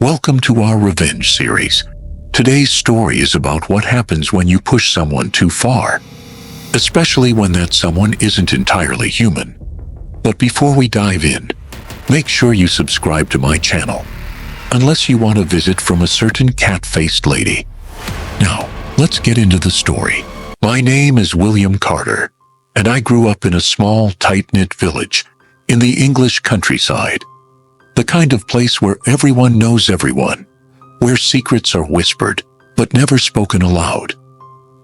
Welcome to our revenge series. Today's story is about what happens when you push someone too far, especially when that someone isn't entirely human. But before we dive in, make sure you subscribe to my channel, unless you want a visit from a certain cat-faced lady. Now, let's get into the story. My name is William Carter, and I grew up in a small, tight-knit village in the English countryside. The kind of place where everyone knows everyone, where secrets are whispered but never spoken aloud.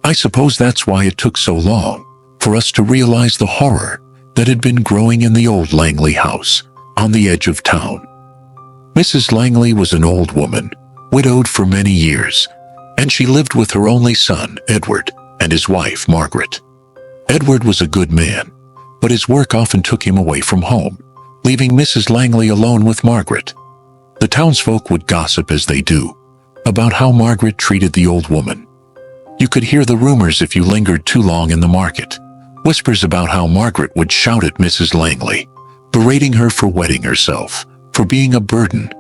I suppose that's why it took so long for us to realize the horror that had been growing in the old Langley house on the edge of town. Mrs. Langley was an old woman, widowed for many years, and she lived with her only son, Edward, and his wife, Margaret. Edward was a good man, but his work often took him away from home, leaving Mrs. Langley alone with Margaret. The townsfolk would gossip, as they do, about how Margaret treated the old woman. You could hear the rumors if you lingered too long in the market, whispers about how Margaret would shout at Mrs. Langley, berating her for wetting herself, for being a burden.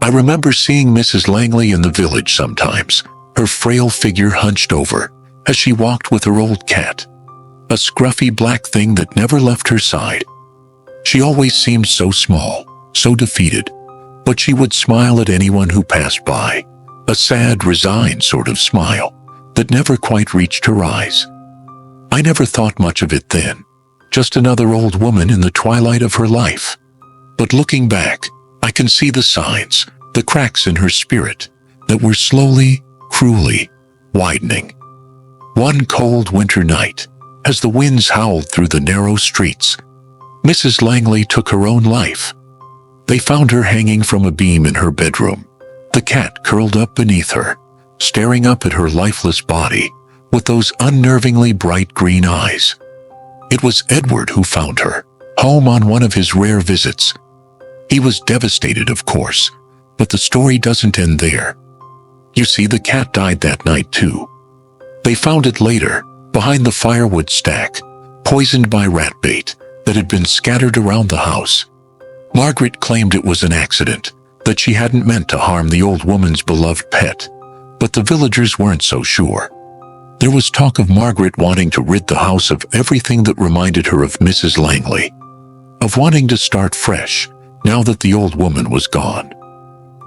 I remember seeing Mrs. Langley in the village sometimes, her frail figure hunched over as she walked with her old cat, a scruffy black thing that never left her side. She always seemed so small, so defeated, but she would smile at anyone who passed by, a sad, resigned sort of smile that never quite reached her eyes. I never thought much of it then, just another old woman in the twilight of her life. But looking back, I can see the signs, the cracks in her spirit that were slowly, cruelly widening. One cold winter night, as the winds howled through the narrow streets, Mrs. Langley took her own life. They found her hanging from a beam in her bedroom, the cat curled up beneath her, staring up at her lifeless body with those unnervingly bright green eyes. It was Edward who found her, home on one of his rare visits. He was devastated, of course, but the story doesn't end there. You see, the cat died that night too. They found it later, behind the firewood stack, poisoned by rat bait that had been scattered around the house. Margaret claimed it was an accident, that she hadn't meant to harm the old woman's beloved pet, but the villagers weren't so sure. There was talk of Margaret wanting to rid the house of everything that reminded her of Mrs. Langley, of wanting to start fresh now that the old woman was gone.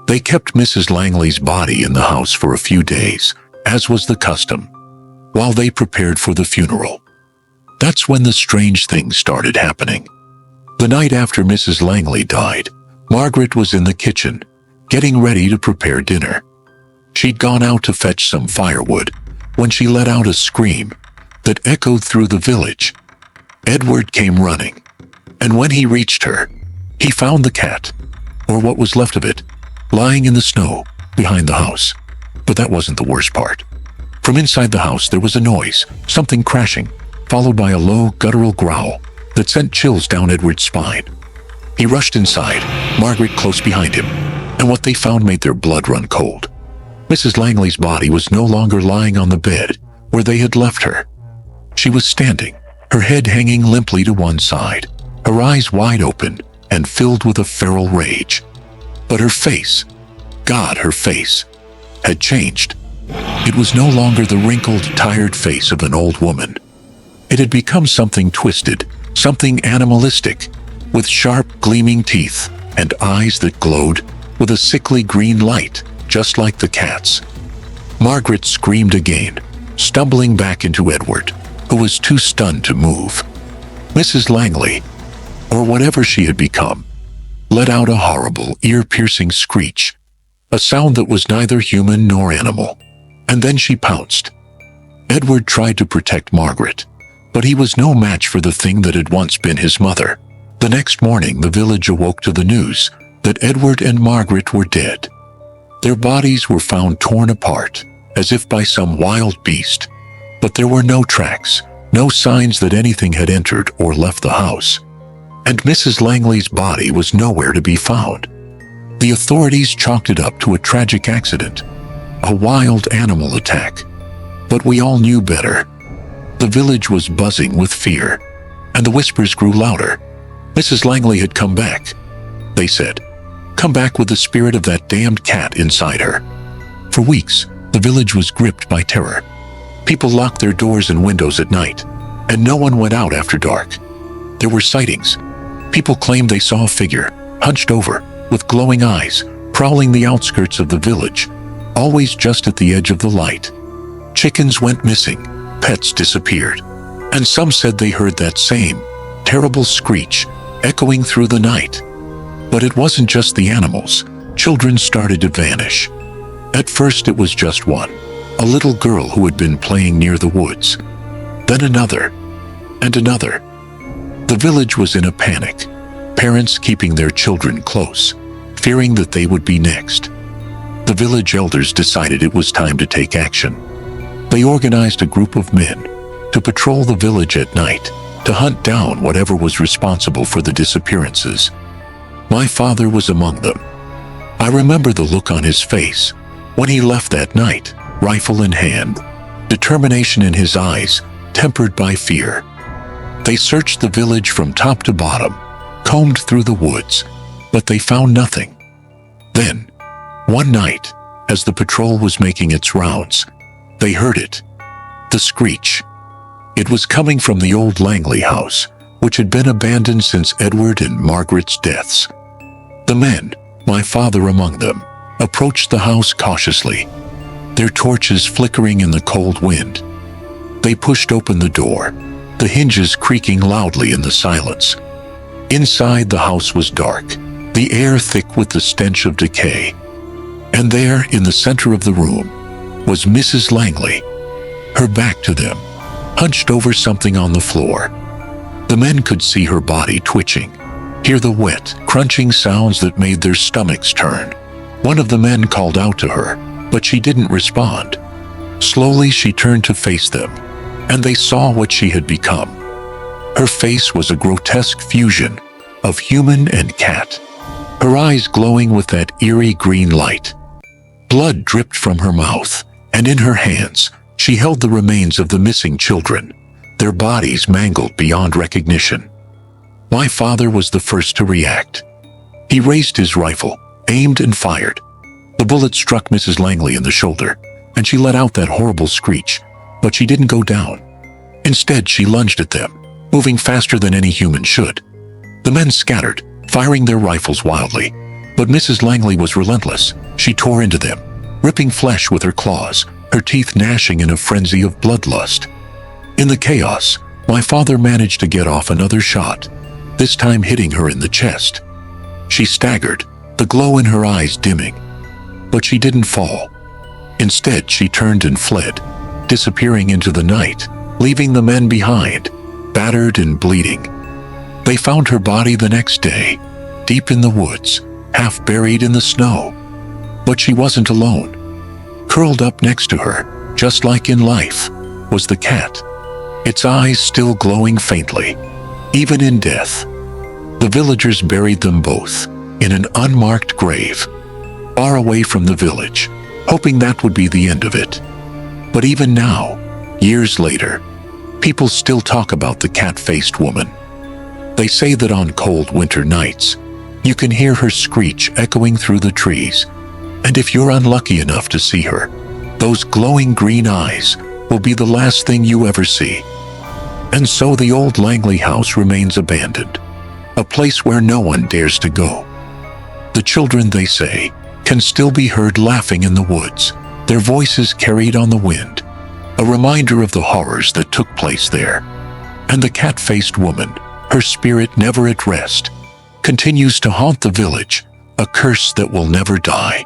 They kept Mrs. Langley's body in the house for a few days, as was the custom, while they prepared for the funeral. That's when the strange things started happening. The night after Mrs. Langley died, Margaret was in the kitchen, getting ready to prepare dinner. She'd gone out to fetch some firewood when she let out a scream that echoed through the village. Edward came running, and when he reached her, he found the cat, or what was left of it, lying in the snow behind the house. But that wasn't the worst part. From inside the house there was a noise, something crashing, followed by a low, guttural growl that sent chills down Edward's spine. He rushed inside, Margaret close behind him, and what they found made their blood run cold. Mrs. Langley's body was no longer lying on the bed where they had left her. She was standing, her head hanging limply to one side, her eyes wide open and filled with a feral rage. But her face, God, her face, had changed. It was no longer the wrinkled, tired face of an old woman. It had become something twisted, something animalistic, with sharp, gleaming teeth and eyes that glowed with a sickly green light, just like the cat's. Margaret screamed again, stumbling back into Edward, who was too stunned to move. Mrs. Langley, or whatever she had become, let out a horrible, ear-piercing screech, a sound that was neither human nor animal, and then she pounced. Edward tried to protect Margaret, but he was no match for the thing that had once been his mother. The next morning, the village awoke to the news that Edward and Margaret were dead. Their bodies were found torn apart, as if by some wild beast, but there were no tracks, no signs that anything had entered or left the house. And Mrs. Langley's body was nowhere to be found. The authorities chalked it up to a tragic accident, a wild animal attack. But we all knew better. The village was buzzing with fear, and the whispers grew louder. Mrs. Langley had come back, they said. come back with the spirit of that damned cat inside her. For weeks, the village was gripped by terror. People locked their doors and windows at night, and no one went out after dark. There were sightings. People claimed they saw a figure, hunched over, with glowing eyes, prowling the outskirts of the village, always just at the edge of the light. Chickens went missing, pets disappeared, and some said they heard that same terrible screech echoing through the night. But it wasn't just the animals. Children started to vanish. At first it was just one, a little girl who had been playing near the woods. Then another, and another. The village was in a panic, parents keeping their children close, fearing that they would be next. The village elders decided it was time to take action. They organized a group of men to patrol the village at night, to hunt down whatever was responsible for the disappearances. My father was among them. I remember the look on his face when he left that night, rifle in hand, determination in his eyes, tempered by fear. They searched the village from top to bottom, combed through the woods, but they found nothing. Then, one night, as the patrol was making its rounds, they heard it. The screech. It was coming from the old Langley house, which had been abandoned since Edward and Margaret's deaths. The men, my father among them, approached the house cautiously, their torches flickering in the cold wind. They pushed open the door, the hinges creaking loudly in the silence. Inside, the house was dark, the air thick with the stench of decay. And there, in the center of the room, was Mrs. Langley, her back to them, hunched over something on the floor. The men could see her body twitching, hear the wet, crunching sounds that made their stomachs turn. One of the men called out to her, but she didn't respond. Slowly she turned to face them, and they saw what she had become. Her face was a grotesque fusion of human and cat, her eyes glowing with that eerie green light. Blood dripped from her mouth, and in her hands she held the remains of the missing children, their bodies mangled beyond recognition. My father was the first to react. He raised his rifle, aimed and fired. The bullet struck Mrs. Langley in the shoulder, and she let out that horrible screech, but she didn't go down. Instead, she lunged at them, moving faster than any human should. The men scattered, firing their rifles wildly, but Mrs. Langley was relentless. She tore into them, ripping flesh with her claws, her teeth gnashing in a frenzy of bloodlust. In the chaos, my father managed to get off another shot, this time hitting her in the chest. She staggered, the glow in her eyes dimming. But she didn't fall. Instead, she turned and fled, disappearing into the night, leaving the men behind, battered and bleeding. They found her body the next day, deep in the woods, half buried in the snow. But she wasn't alone. Curled up next to her, just like in life, was the cat, its eyes still glowing faintly, even in death. The villagers buried them both in an unmarked grave, far away from the village, hoping that would be the end of it. But even now, years later, people still talk about the cat-faced woman. They say that on cold winter nights, you can hear her screech echoing through the trees, and if you're unlucky enough to see her, those glowing green eyes will be the last thing you ever see. And so the old Langley house remains abandoned, a place where no one dares to go. The children, they say, can still be heard laughing in the woods, their voices carried on the wind, a reminder of the horrors that took place there. And the cat-faced woman, her spirit never at rest, continues to haunt the village, a curse that will never die.